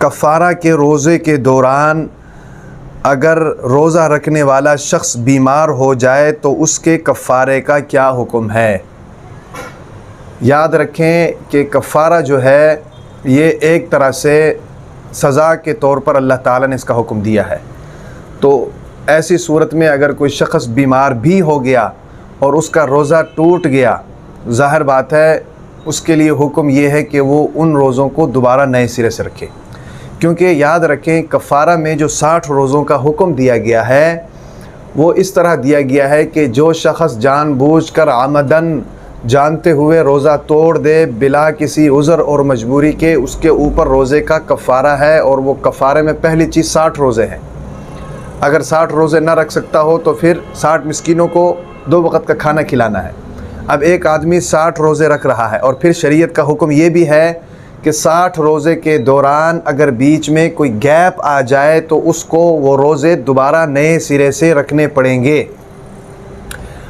کفارہ کے روزے کے دوران اگر روزہ رکھنے والا شخص بیمار ہو جائے تو اس کے کفارے کا کیا حکم ہے؟ یاد رکھیں کہ کفارہ جو ہے یہ ایک طرح سے سزا کے طور پر اللہ تعالیٰ نے اس کا حکم دیا ہے۔ تو ایسی صورت میں اگر کوئی شخص بیمار بھی ہو گیا اور اس کا روزہ ٹوٹ گیا، ظاہر بات ہے اس کے لیے حکم یہ ہے کہ وہ ان روزوں کو دوبارہ نئے سرے سے رکھے، کیونکہ یاد رکھیں کفارہ میں جو 60 روزوں کا حکم دیا گیا ہے وہ اس طرح دیا گیا ہے کہ جو شخص جان بوجھ کر عمدن جانتے ہوئے روزہ توڑ دے بلا کسی عذر اور مجبوری کے، اس کے اوپر روزے کا کفارہ ہے، اور وہ کفارے میں پہلی چیز 60 روزے ہیں۔ اگر 60 روزے نہ رکھ سکتا ہو تو پھر 60 مسکینوں کو 2 وقت کا کھانا کھلانا ہے۔ اب ایک آدمی 60 روزے رکھ رہا ہے اور پھر شریعت کا حکم یہ بھی ہے کہ 60 روزے کے دوران اگر بیچ میں کوئی گیپ آ جائے تو اس کو وہ روزے دوبارہ نئے سرے سے رکھنے پڑیں گے۔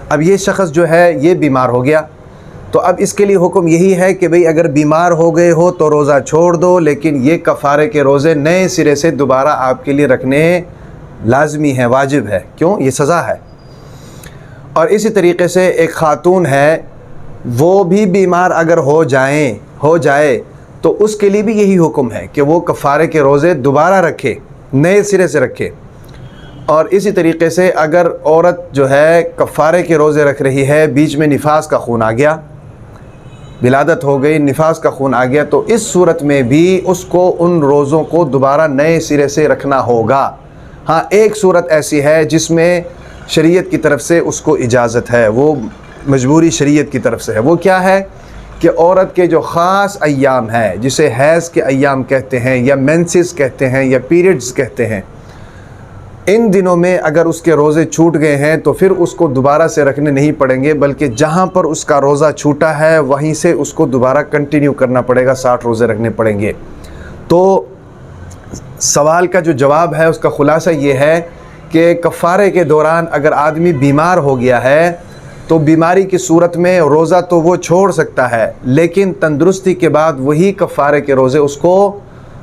اب یہ شخص جو ہے یہ بیمار ہو گیا تو اب اس کے لیے حکم یہی ہے کہ بھئی اگر بیمار ہو گئے ہو تو روزہ چھوڑ دو، لیکن یہ کفارے کے روزے نئے سرے سے دوبارہ آپ کے لیے رکھنے لازمی ہے، واجب ہے۔ کیوں؟ یہ سزا ہے۔ اور اسی طریقے سے ایک خاتون ہے، وہ بھی بیمار اگر ہو جائے تو اس کے لیے بھی یہی حکم ہے کہ وہ کفارے کے روزے دوبارہ رکھے، نئے سرے سے رکھے۔ اور اسی طریقے سے اگر عورت جو ہے کفارے کے روزے رکھ رہی ہے، بیچ میں نفاس کا خون آ گیا، ولادت ہو گئی، نفاس کا خون آ گیا، تو اس صورت میں بھی اس کو ان روزوں کو دوبارہ نئے سرے سے رکھنا ہوگا۔ ہاں، ایک صورت ایسی ہے جس میں شریعت کی طرف سے اس کو اجازت ہے، وہ مجبوری شریعت کی طرف سے ہے۔ وہ کیا ہے کہ عورت کے جو خاص ایام ہیں، جسے حیض کے ایام کہتے ہیں یا مینسز کہتے ہیں یا پیریڈز کہتے ہیں، ان دنوں میں اگر اس کے روزے چھوٹ گئے ہیں تو پھر اس کو دوبارہ سے رکھنے نہیں پڑیں گے، بلکہ جہاں پر اس کا روزہ چھوٹا ہے وہیں سے اس کو دوبارہ کنٹینیو کرنا پڑے گا، 60 روزے رکھنے پڑیں گے۔ تو سوال کا جو جواب ہے اس کا خلاصہ یہ ہے کہ کفارے کے دوران اگر آدمی بیمار ہو گیا ہے تو بیماری کی صورت میں روزہ تو وہ چھوڑ سکتا ہے، لیکن تندرستی کے بعد وہی کفارے کے روزے اس کو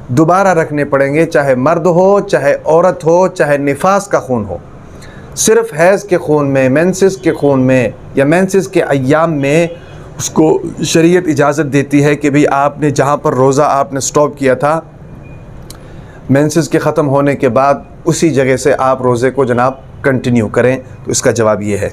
دوبارہ رکھنے پڑیں گے، چاہے مرد ہو، چاہے عورت ہو، چاہے نفاس کا خون ہو۔ صرف حیض کے خون میں، مینسز کے خون میں یا مینسز کے ایام میں اس کو شریعت اجازت دیتی ہے کہ بھئی آپ نے جہاں پر روزہ آپ نے سٹاپ کیا تھا مینسز کے ختم ہونے کے بعد، اسی جگہ سے آپ روزے کو جناب کنٹینیو کریں۔ تو اس کا جواب یہ ہے۔